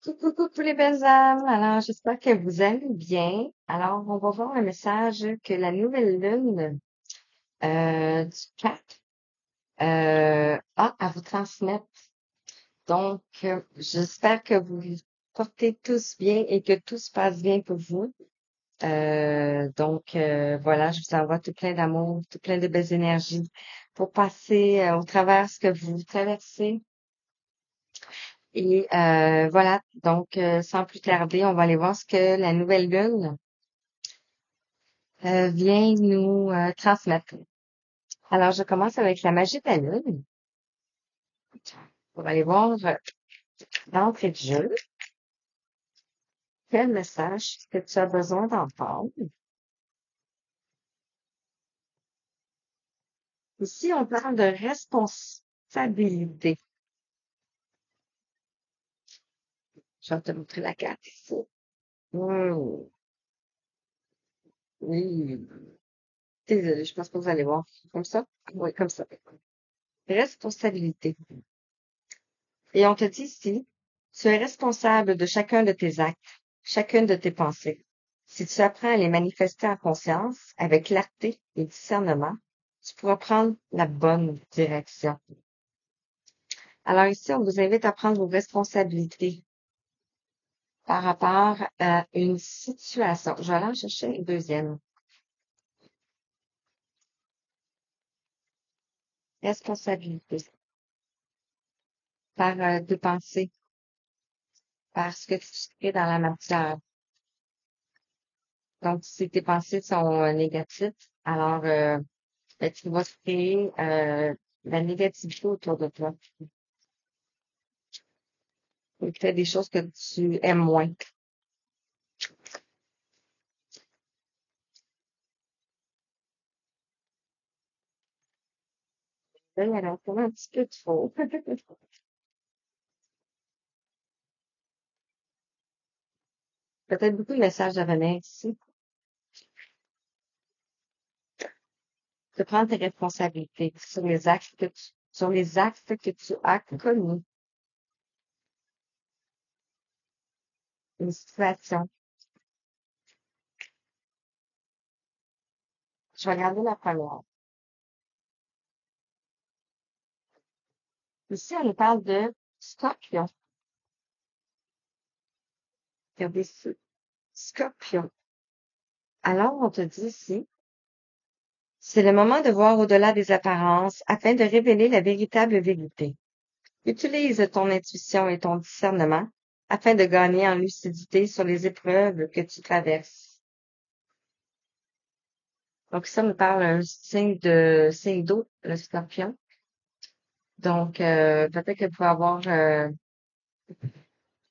Coucou, coucou les belles âmes. Alors, j'espère que vous allez bien. Alors, on va voir un message que la nouvelle lune du 4 a à vous transmettre. Donc, j'espère que vous vous portez tous bien et que tout se passe bien pour vous. Voilà, je vous envoie tout plein d'amour, tout plein de belles énergies pour passer au travers ce que vous traversez. Et voilà, donc sans plus tarder, on va aller voir ce que la nouvelle lune vient nous transmettre. Alors, je commence avec la magie de la lune pour aller voir d'entrée de jeu quel message que tu as besoin d'entendre. Ici, on parle de responsabilité. Je vais te montrer la carte ici. Hmm, oui. Désolée, je pense que vous allez voir. Comme ça? Oui, comme ça. Responsabilité. Et on te dit ici, tu es responsable de chacun de tes actes, chacune de tes pensées. Si tu apprends à les manifester en conscience, avec clarté et discernement, tu pourras prendre la bonne direction. Alors ici, on vous invite à prendre vos responsabilités par rapport à une situation. Je vais aller en chercher une deuxième. Responsabilité par tes pensées, par ce que tu crées dans la matière. Donc, si tes pensées sont négatives, alors tu vas créer la négativité autour de toi. Tu fais des choses que tu aimes moins. Là, il y a encore un petit peu de faux. Peut-être beaucoup de messages à venir ici. De prendre tes responsabilités sur les actes que tu as commis. Une situation. Je vais regarder la première. Ici, on nous parle de scorpion. Regardez ici. Scorpion. Alors, on te dit ici, c'est le moment de voir au-delà des apparences afin de révéler la véritable vérité. Utilise ton intuition et ton discernement afin de gagner en lucidité sur les épreuves que tu traverses. Donc, ça me parle d'un signe d'eau, le scorpion. Donc, peut-être que vous pouvez avoir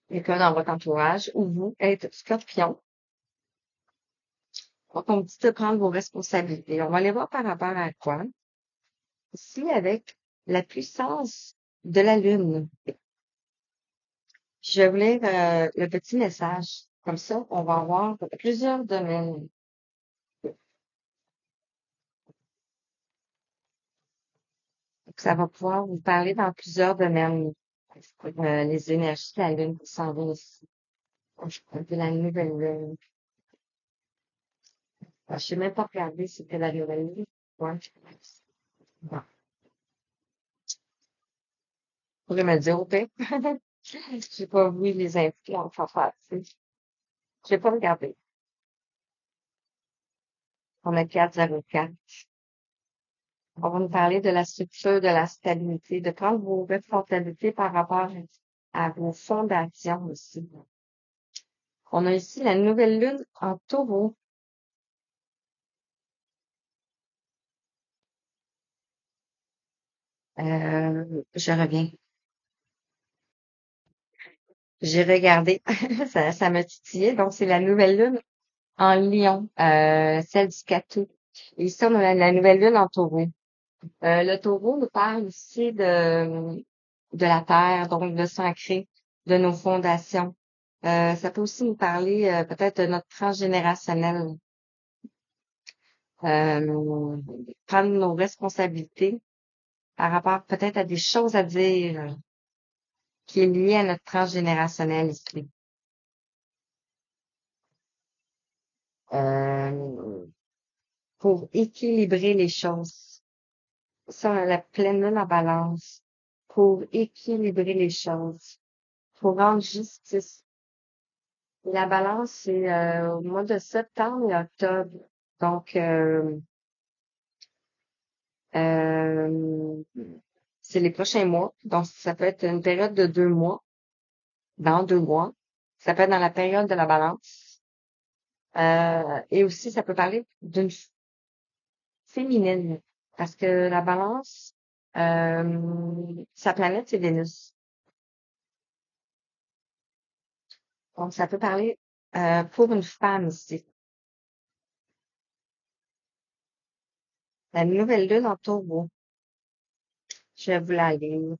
quelqu'un dans votre entourage ou vous être scorpion. Donc, on me dit de prendre vos responsabilités. On va aller voir par rapport à quoi. Ici, avec la puissance de la lune. Je vais vous lire le petit message. Comme ça, on va avoir plusieurs domaines. Donc, ça va pouvoir vous parler dans plusieurs domaines. Les énergies de la lune qui s'en vont ici. De la nouvelle lune. Alors, je sais même pas regarder si c'était la nouvelle lune. Ouais. Bon. Vous pourrez me dire, au pire. J'ai pas vu les infos en passer. J'ai pas regardé. On a 404. On va nous parler de la structure, de la stabilité, de prendre vos responsabilités par rapport à vos fondations aussi. On a ici la nouvelle lune en taureau. Je reviens. J'ai regardé. Ça m'a titillé. Donc, c'est la nouvelle lune en lion, celle du 4 août. Et ici, on a la nouvelle lune en taureau. Le taureau nous parle aussi de la terre, donc de s'ancrer, de nos fondations. Ça peut aussi nous parler peut-être de notre transgénérationnel, euh, prendre nos responsabilités par rapport peut-être à des choses à dire. qui est lié à notre transgénérationnel ici. Pour équilibrer les choses. Ça, la pleine lune en balance. Pour équilibrer les choses. Pour rendre justice. La balance, c'est au mois de septembre et octobre. Donc, euh, c'est les prochains mois. Donc, ça peut être une période de 2 mois, dans 2 mois. Ça peut être dans la période de la balance. Et aussi, ça peut parler d'une féminine. Parce que la balance, sa planète, c'est Vénus. Donc, ça peut parler pour une femme ici. La nouvelle lune en taureau. Je vais vous la lire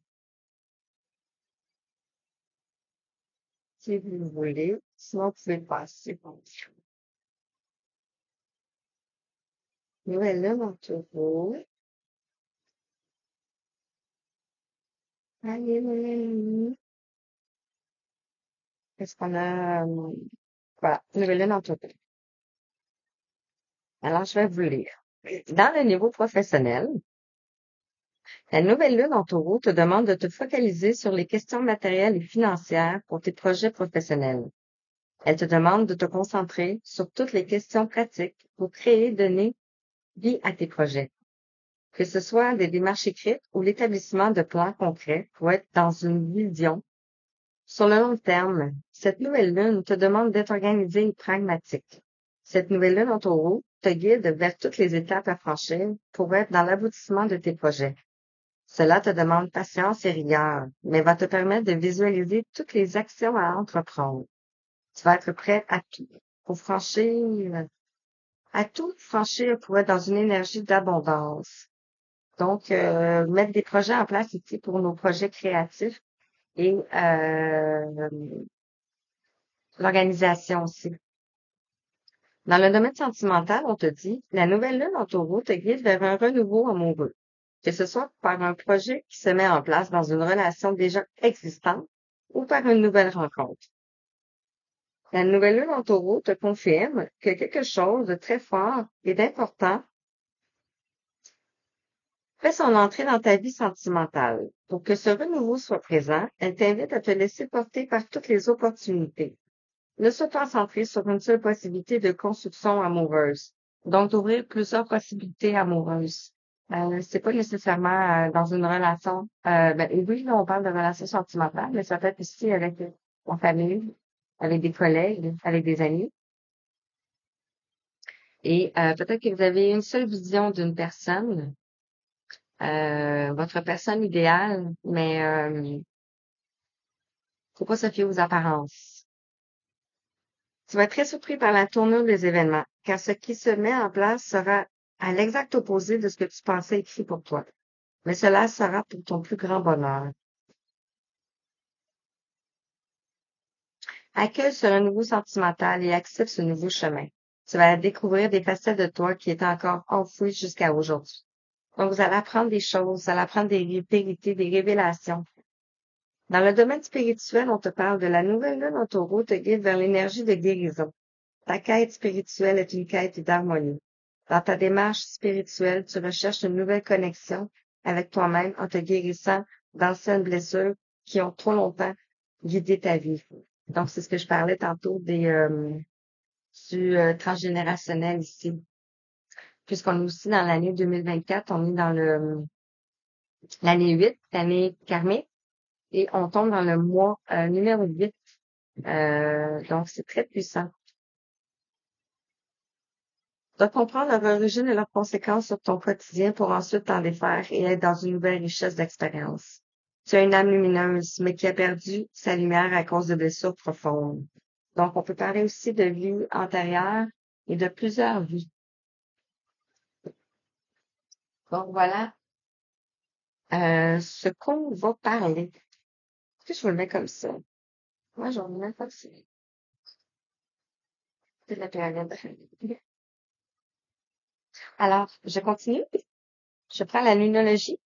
si vous voulez. Sinon, vous pouvez passer. Nouvelle lune en taureau. Allez, qu'est-ce qu'on a? Voilà, nouvelle lune en taureau. Alors, je vais vous lire. Dans le niveau professionnel, la nouvelle lune en taureau te demande de te focaliser sur les questions matérielles et financières pour tes projets professionnels. Elle te demande de te concentrer sur toutes les questions pratiques pour créer, donner vie à tes projets. Que ce soit des démarches écrites ou l'établissement de plans concrets pour être dans une vision. Sur le long terme, cette nouvelle lune te demande d'être organisé et pragmatique. Cette nouvelle lune en taureau te guide vers toutes les étapes à franchir pour être dans l'aboutissement de tes projets. Cela te demande patience et rigueur, mais va te permettre de visualiser toutes les actions à entreprendre. Tu vas être prêt à tout pour franchir pour être dans une énergie d'abondance. Donc, mettre des projets en place ici pour nos projets créatifs et l'organisation aussi. Dans le domaine sentimental, on te dit, la nouvelle lune en taureau te guide vers un renouveau amoureux, que ce soit par un projet qui se met en place dans une relation déjà existante ou par une nouvelle rencontre. La nouvelle lune en taureau te confirme que quelque chose de très fort et d'important fait son entrée dans ta vie sentimentale. Pour que ce renouveau soit présent, elle t'invite à te laisser porter par toutes les opportunités. Ne sois pas centré sur une seule possibilité de construction amoureuse. Donc, d'ouvrir plusieurs possibilités amoureuses. C'est pas nécessairement dans une relation. Oui, là, on parle de relation sentimentale, mais ça peut être aussi avec la famille, avec des collègues, avec des amis. Et peut-être que vous avez une seule vision d'une personne, votre personne idéale, mais faut pas se fier aux apparences. Tu vas être très surpris par la tournure des événements, car ce qui se met en place sera à l'exact opposé de ce que tu pensais écrit pour toi. Mais cela sera pour ton plus grand bonheur. Accueille ce renouveau sentimental et accepte ce nouveau chemin. Tu vas découvrir des facettes de toi qui étaient encore enfouies jusqu'à aujourd'hui. Donc, vous allez apprendre des choses, vous allez apprendre des vérités, des révélations. Dans le domaine spirituel, on te parle de la nouvelle lune en taureau te guide vers l'énergie de guérison. Ta quête spirituelle est une quête d'harmonie. Dans ta démarche spirituelle, tu recherches une nouvelle connexion avec toi-même en te guérissant d'anciennes blessures qui ont trop longtemps guidé ta vie. Donc, c'est ce que je parlais tantôt du transgénérationnel ici. Puisqu'on est aussi dans l'année 2024, on est dans l'année 8, l'année karmique, et on tombe dans le mois numéro 8. Donc, c'est très puissant. De comprendre leur origine et leurs conséquences sur ton quotidien pour ensuite t'en défaire et être dans une nouvelle richesse d'expérience. Tu as une âme lumineuse, mais qui a perdu sa lumière à cause de blessures profondes. Donc, on peut parler aussi de vie antérieure et de plusieurs vies. Donc, voilà ce qu'on va parler. Est-ce que je vous le mets comme ça? Moi, j'en ai même pas ça. C'est de la pyramide. Alors, je continue. Je prends la numerologie.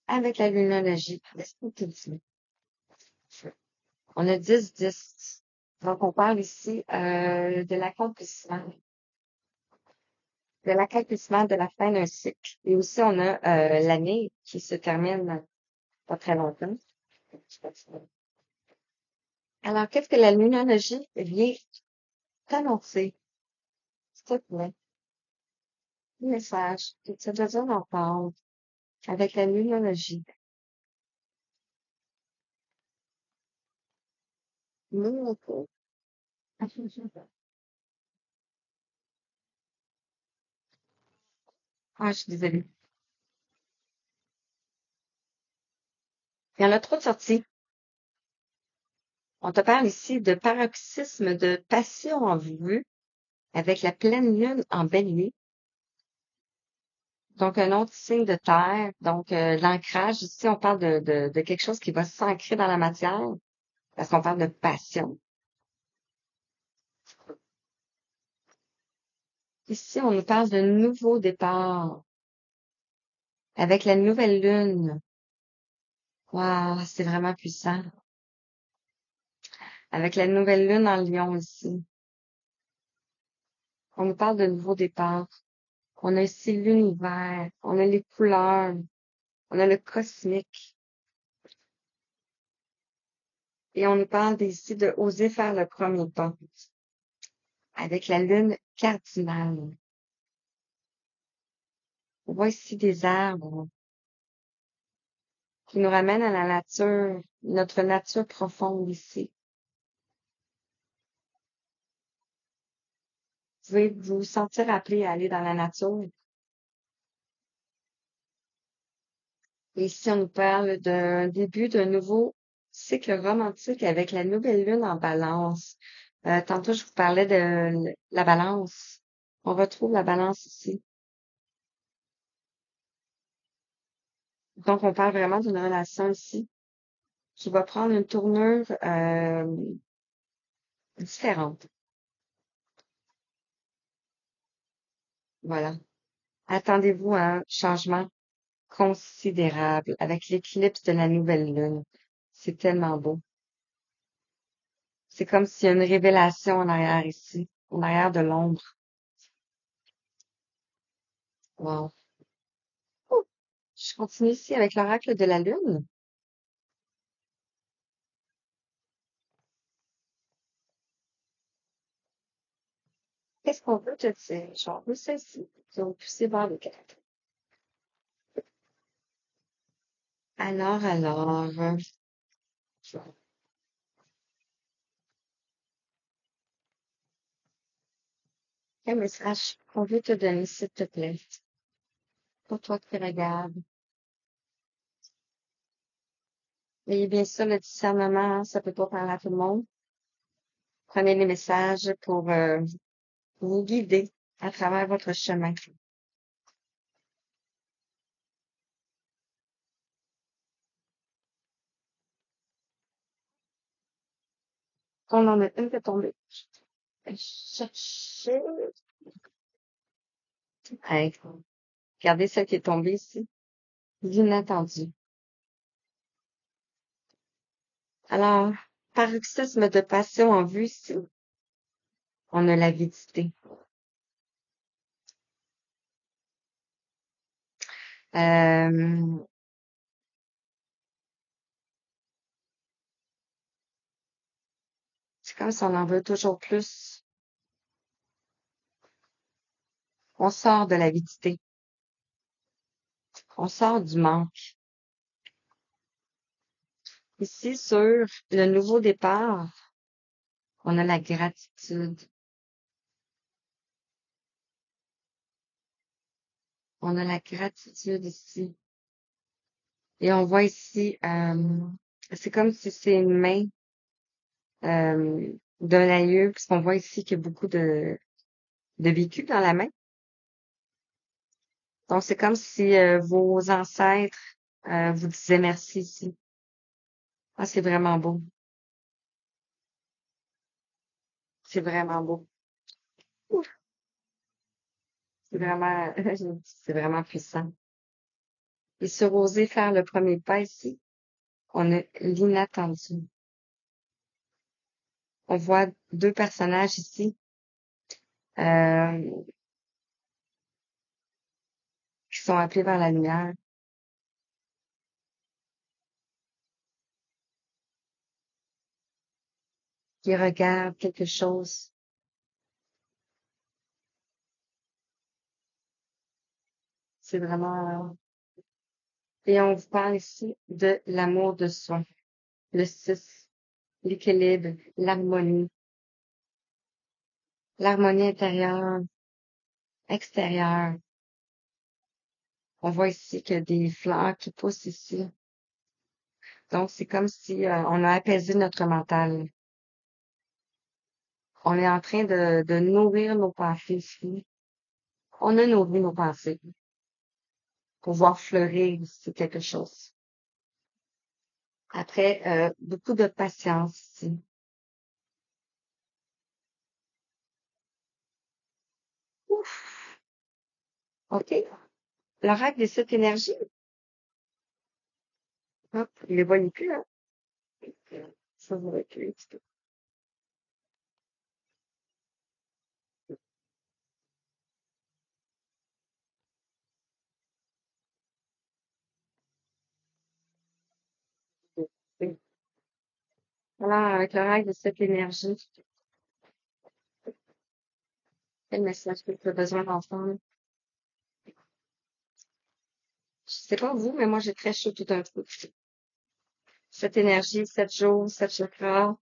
Avec la lunologie, qu'est-ce qu'on te dit? On a 10-10. Donc, on parle ici de l'accomplissement de la fin d'un cycle. Et aussi, on a l'année qui se termine pas très longtemps. Alors, qu'est-ce que la lunologie vient t'annoncer? S'il te plaît. Le message que tu as besoin d'entendre avec la lunologie. Lunato. Ah, je suis désolée. Il y en a trop de sorties. On te parle ici de paroxysme de passion en vue avec la pleine lune en bélier. Donc, un autre signe de terre. Donc, l'ancrage, ici, on parle de quelque chose qui va s'ancrer dans la matière parce qu'on parle de passion. Ici, on nous parle de nouveau départ avec la nouvelle lune. Waouh, c'est vraiment puissant. Avec la nouvelle lune en Lion ici. On nous parle de nouveau départ. On a ici l'univers, on a les couleurs, on a le cosmique. Et on nous parle ici de oser faire le premier pas avec la lune cardinale. On voit ici des arbres qui nous ramènent à la nature, notre nature profonde ici. Vous pouvez vous sentir appelé à aller dans la nature. Et ici, on nous parle d'un début d'un nouveau cycle romantique avec la nouvelle lune en balance. Tantôt, je vous parlais de la balance. On retrouve la balance ici. Donc, on parle vraiment d'une relation ici qui va prendre une tournure différente. Voilà. Attendez-vous à un changement considérable avec l'éclipse de la nouvelle lune. C'est tellement beau. C'est comme s'il y a une révélation en arrière ici, en arrière de l'ombre. Wow. Oh, je continue ici avec l'oracle de la lune. Qu'est-ce qu'on veut te dire? Genre, veux celle-ci. Donc, c'est voir le caractère. Alors, quel message qu'on veut te donner, s'il te plaît, pour toi qui regardes. Mais bien sûr, le discernement, ça peut pas parler à tout le monde. Prenez les messages pour vous guider à travers votre chemin. On en a une qui est tombée. Cherchez. Hey, regardez celle qui est tombée ici. L'inattendu. Alors, paroxysme de passion en vue ici. On a l'avidité. Euh, c'est comme si on en veut toujours plus. On sort de l'avidité. On sort du manque. Ici, sur le nouveau départ, on a la gratitude. On a la gratitude ici. Et on voit ici, c'est comme si c'est une main d'un aïeux, puisqu'on voit ici qu'il y a beaucoup de vécu dans la main. Donc, c'est comme si vos ancêtres vous disaient merci ici. Ah, c'est vraiment beau. C'est vraiment beau. C'est vraiment, c'est vraiment puissant. Et sur oser faire le premier pas ici, on a l'inattendu. On voit deux personnages ici, euh, qui sont appelés vers la lumière, qui regardent quelque chose. C'est vraiment, et on vous parle ici de l'amour de soi, le 6, l'équilibre, l'harmonie intérieure, extérieure. On voit ici qu'il y a des fleurs qui poussent ici. Donc, c'est comme si on a apaisé notre mental. On est en train de nourrir nos pensées ici. On a nourri nos pensées pour voir fleurir ici quelque chose. Après, beaucoup de patience ici. Ouf! OK. L'oracle de cette énergie, hop, il les voit plus, hein? Ça va reculer un petit peu. Oui. Alors, avec l'oracle de cette énergie, quel message que tu as besoin d'entendre? Je sais pas vous, mais moi, j'ai très chaud tout un coup. Cette énergie, 7 jours, 7 chakras.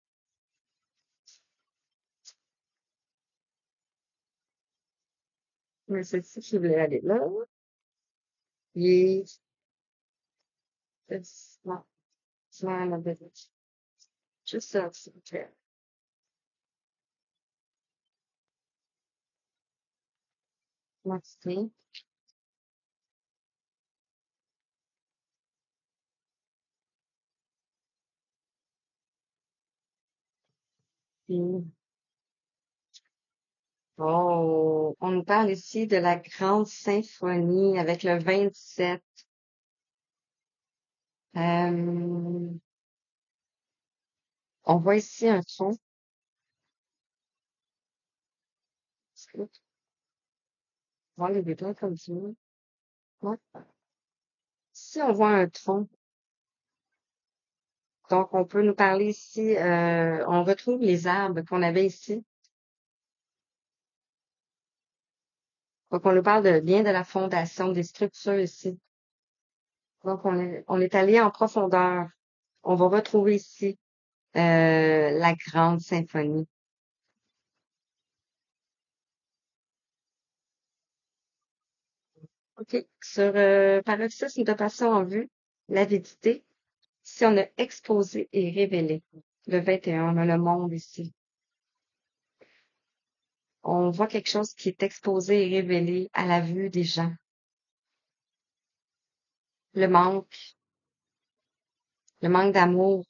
Mais c'est ici qui voulait aller là. Yes. It's not, it's not a business. Juste ça, s'il vous plaît. Merci. Puis, oh, on nous parle ici de la grande symphonie avec le 27. Euh, on voit ici un tronc. Voir les détails comme ça. Ouais. Ici, on voit un tronc. Donc, on peut nous parler ici, on retrouve les arbres qu'on avait ici. Donc, on nous parle bien de la fondation des structures ici. Donc, on est allé en profondeur. On va retrouver ici la grande symphonie. OK. Sur paroxysme de passion en vue, l'avidité, si on a exposé et révélé. Le 21, on a le monde ici. On voit quelque chose qui est exposé et révélé à la vue des gens. Le manque, le manque d'amour,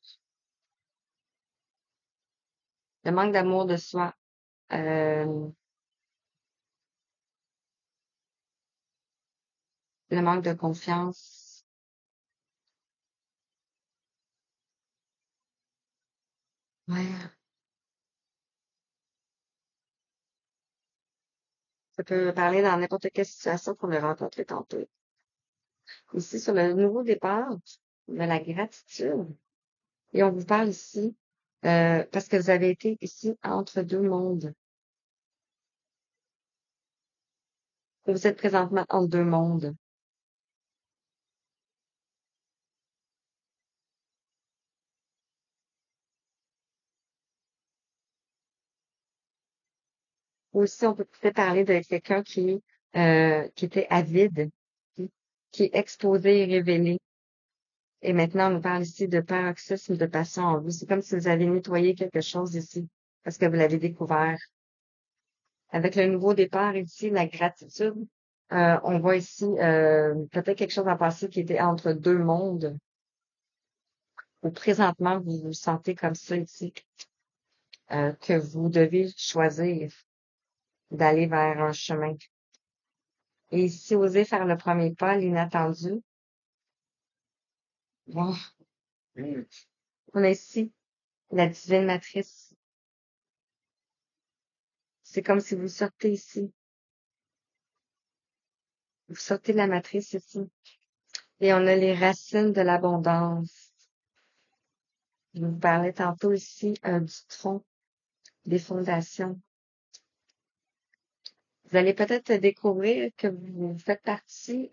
le manque d'amour de soi, euh, le manque de confiance. Ouais, ça peut parler dans n'importe quelle situation qu'on a rencontrée tantôt. Ici, sur le nouveau départ, on a la gratitude. Et on vous parle ici, parce que vous avez été ici entre deux mondes. Vous êtes présentement entre deux mondes. Aussi, on peut peut-être parler de quelqu'un qui était avide, qui, qui est exposé et révélé. Et maintenant, on nous parle ici de paroxysme de passion en vous. C'est comme si vous avez nettoyé quelque chose ici, parce que vous l'avez découvert. Avec le nouveau départ ici, la gratitude, on voit ici peut-être quelque chose en passé qui était entre deux mondes, ou présentement, vous vous sentez comme ça ici, que vous devez choisir d'aller vers un chemin. Et ici, osez faire le premier pas, l'inattendu. Bon, on a ici la divine matrice. C'est comme si vous sortez ici. Vous sortez de la matrice ici. Et on a les racines de l'abondance. Je vous parlais tantôt ici du tronc, des fondations. Vous allez peut-être découvrir que vous faites partie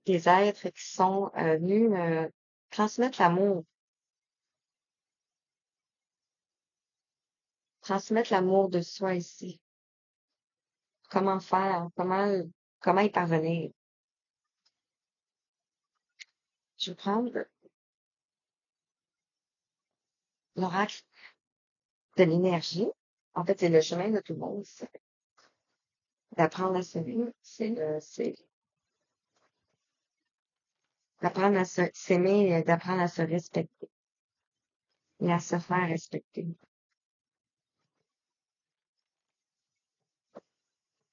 des êtres qui sont venus transmettre l'amour. Transmettre l'amour de soi ici. Comment faire? Comment y parvenir? Je vais prendre l'oracle de l'énergie. En fait, c'est le chemin de tout le monde. C'est d'apprendre à s'aimer. C'est d'apprendre à s'aimer, d'apprendre à se respecter et à se faire respecter.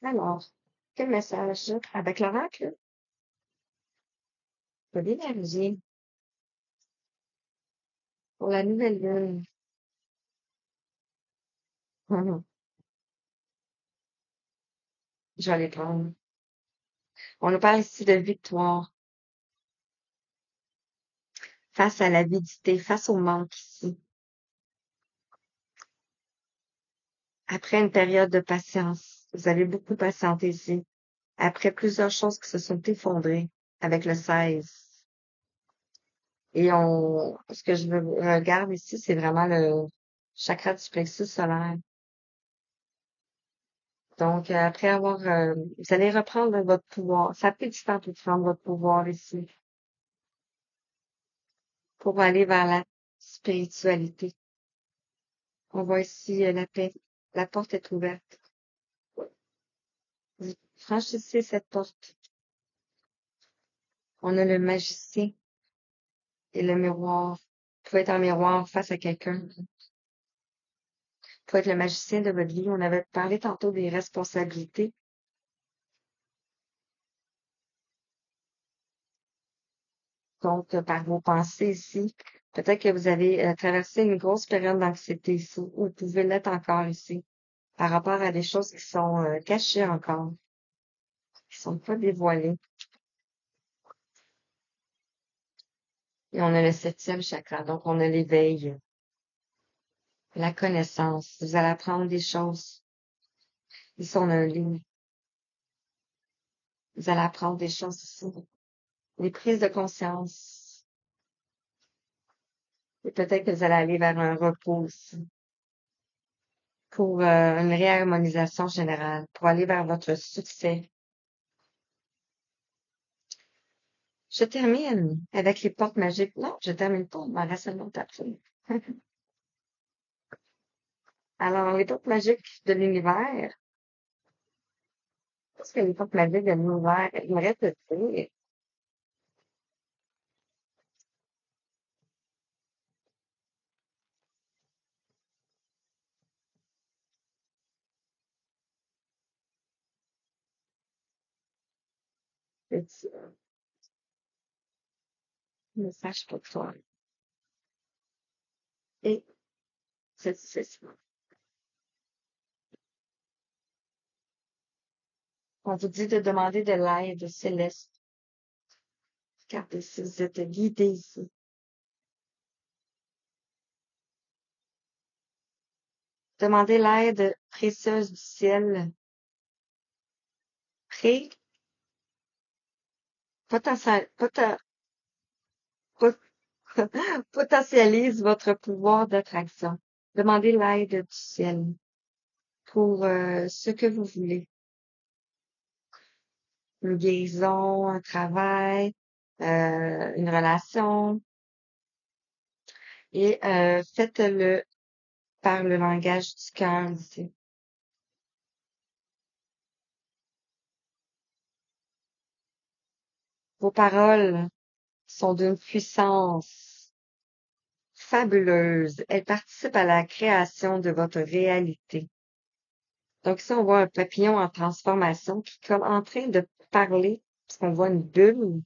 Alors, quel message avec l'oracle de l'énergie pour la nouvelle lune? Je vais les prendre. On nous parle ici de victoire face à l'avidité, face au manque ici. Après une période de patience, vous avez beaucoup patienté ici. Après plusieurs choses qui se sont effondrées avec le 16. Et ce que je regarde ici, c'est vraiment le chakra du plexus solaire. Donc, après avoir, vous allez reprendre votre pouvoir. Ça fait du temps pour prendre votre pouvoir ici, pour aller vers la spiritualité. On voit ici la paix. La porte est ouverte. Vous franchissez cette porte. On a le magicien et le miroir. Vous pouvez être un miroir face à quelqu'un. Vous pouvez être le magicien de votre vie. On avait parlé tantôt des responsabilités. Donc, par vos pensées ici, peut-être que vous avez traversé une grosse période d'anxiété ici, ou vous pouvez l'être encore ici, par rapport à des choses qui sont cachées encore, qui sont pas dévoilées. Et on a le 7e chakra, donc on a l'éveil, la connaissance. Vous allez apprendre des choses. Ici, on a un livre. Vous allez apprendre des choses ici. Les prises de conscience. Et peut-être que vous allez aller vers un repos aussi, pour une réharmonisation générale, pour aller vers votre succès. Je termine avec les portes magiques. Non, je termine pas, il m'en reste un autre après. Alors, les portes magiques de l'univers. Qu'est-ce que les portes magiques de l'univers? Il me reste de dire. Petit message pour toi. Et c'est ça. On vous dit de demander de l'aide céleste. Regardez si vous êtes guidé ici. Demandez l'aide précieuse du ciel. Pré, potentialise votre pouvoir d'attraction. Demandez l'aide du ciel pour ce que vous voulez. Une guérison, un travail, une relation. Et faites-le par le langage du cœur ici. Vos paroles sont d'une puissance fabuleuse. Elles participent à la création de votre réalité. Donc ici, on voit un papillon en transformation qui est comme en train de parler, parce qu'on voit une bulle.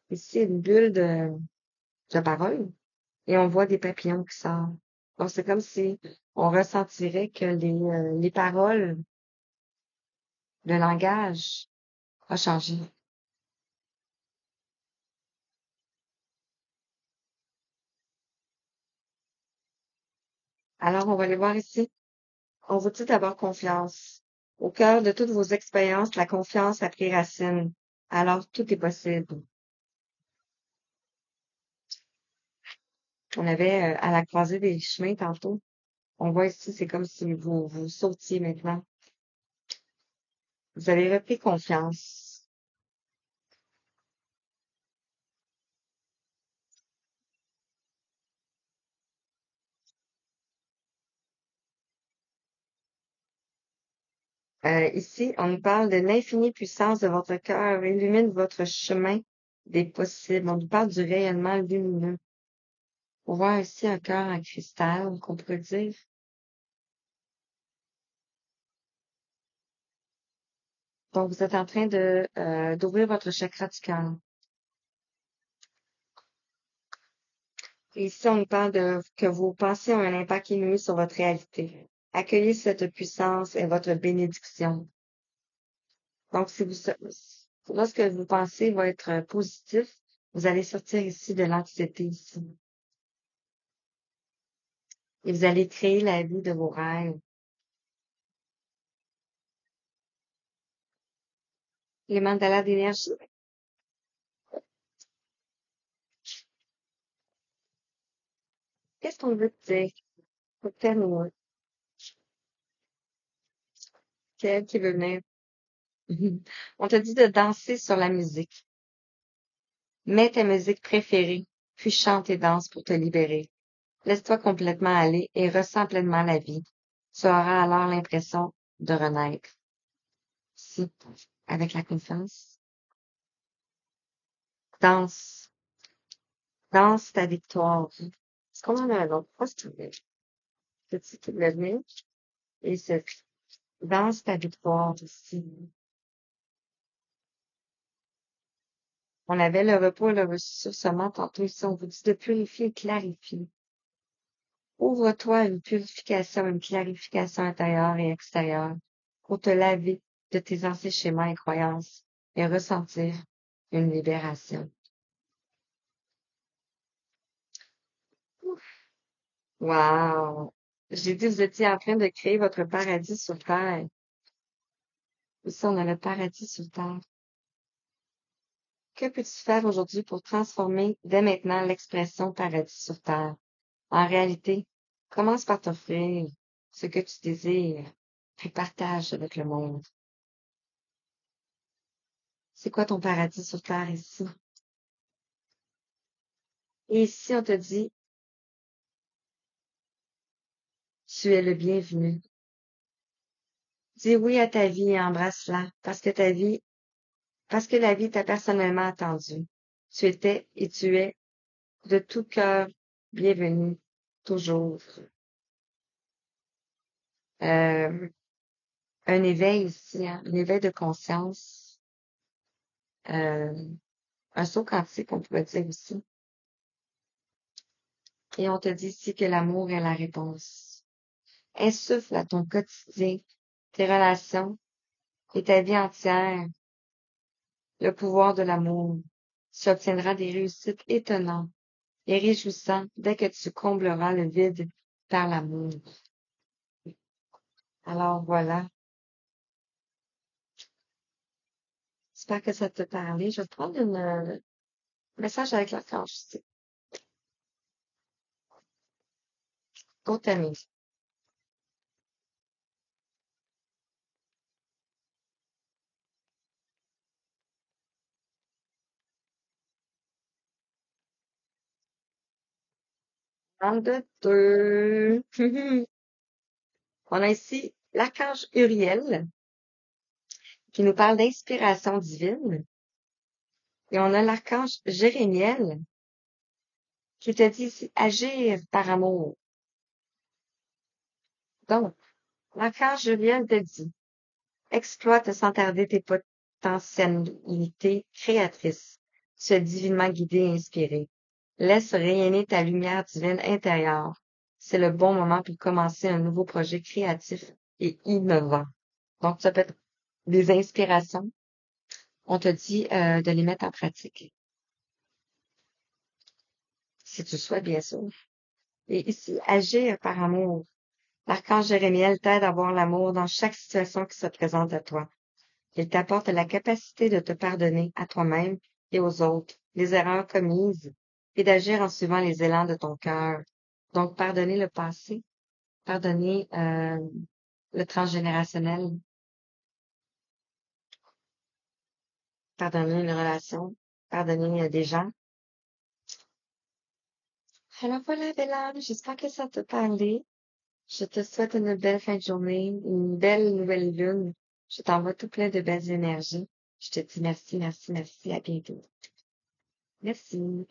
Ici, une bulle de parole. Et on voit des papillons qui sortent. Donc c'est comme si on ressentirait que les paroles, le langage a changé. Alors, on va aller voir ici. On vous dit d'avoir confiance. Au cœur de toutes vos expériences, la confiance a pris racine. Alors, tout est possible. On avait à la croisée des chemins tantôt. On voit ici, c'est comme si vous sautiez maintenant. Vous avez repris confiance. Ici, on nous parle de l'infinie puissance de votre cœur, illumine votre chemin des possibles. On nous parle du rayonnement lumineux. On voit ici un cœur en cristal, qu'on pourrait dire. Donc, vous êtes en train d'ouvrir votre chakra du cœur. Et ici, on nous parle que vos pensées ont un impact immense sur votre réalité. Accueillez cette puissance et votre bénédiction. Donc, si lorsque vos pensées vont être positives, vous allez sortir ici de l'anxiété ici. Et vous allez créer la vie de vos rêves. Les mandalas d'énergie. Qu'est-ce qu'on veut te dire? Pour terminer. Quel qui veut venir? On te dit de danser sur la musique. Mets ta musique préférée, puis chante et danse pour te libérer. Laisse-toi complètement aller et ressens pleinement la vie. Tu auras alors l'impression de renaître. Si, avec la confiance. Danse. Danse ta victoire. Est-ce qu'on en a un autre? Pas ce petit qui voulait venir. Et c'est danse ta victoire ici. On avait le repos et le ressourcement tantôt ici. On vous dit de purifier et clarifier. Ouvre-toi à une purification, une clarification intérieure et extérieure pour te laver de tes anciens schémas et croyances et ressentir une libération. Wow! J'ai dit, vous étiez en train de créer votre paradis sur Terre. Ici, on a le paradis sur Terre. Que peux-tu faire aujourd'hui pour transformer dès maintenant l'expression paradis sur Terre? En réalité, commence par t'offrir ce que tu désires, puis partage avec le monde. C'est quoi ton paradis sur Terre ici? Et ici, on te dit, tu es le bienvenu. Dis oui à ta vie et embrasse-la, parce que la vie t'a personnellement attendu. Tu étais et tu es de tout cœur bienvenue, toujours. Euh, un éveil ici, hein, un éveil de conscience, euh, un saut quantique, on pourrait dire aussi. Et on te dit ici que l'amour est la réponse. Insuffle à ton quotidien, tes relations et ta vie entière le pouvoir de l'amour. Tu obtiendras des réussites étonnantes et réjouissantes dès que tu combleras le vide par l'amour. Alors voilà. J'espère que ça t'a parlé. Je vais prendre un message avec l'archange ici. Pour t'amuser. Un, deux, deux. On a ici l'archange Uriel qui nous parle d'inspiration divine. Et on a l'archange Jérémiel qui te dit ici agir par amour. Donc, L'archange Uriel te dit, exploite sans tarder tes potentialités créatrices. Tu es divinement guidé et inspiré. Laisse rayonner ta lumière divine intérieure. C'est le bon moment pour commencer un nouveau projet créatif et innovant. Donc, ça peut être des inspirations. On te dit de les mettre en pratique. Si tu le souhaites, bien sûr. Et ici, agir par amour. L'archange Jérémiel t'aide à voir l'amour dans chaque situation qui se présente à toi. Il t'apporte la capacité de te pardonner à toi-même et aux autres les erreurs commises et d'agir en suivant les élans de ton cœur. Donc, pardonner le passé, pardonner le transgénérationnel, pardonner une relation, pardonner des gens. Alors voilà, belle âme, j'espère que ça t'a parlé. Je te souhaite une belle fin de journée, une belle nouvelle lune. Je t'envoie tout plein de belles énergies. Je te dis merci, merci, merci. À bientôt. Merci.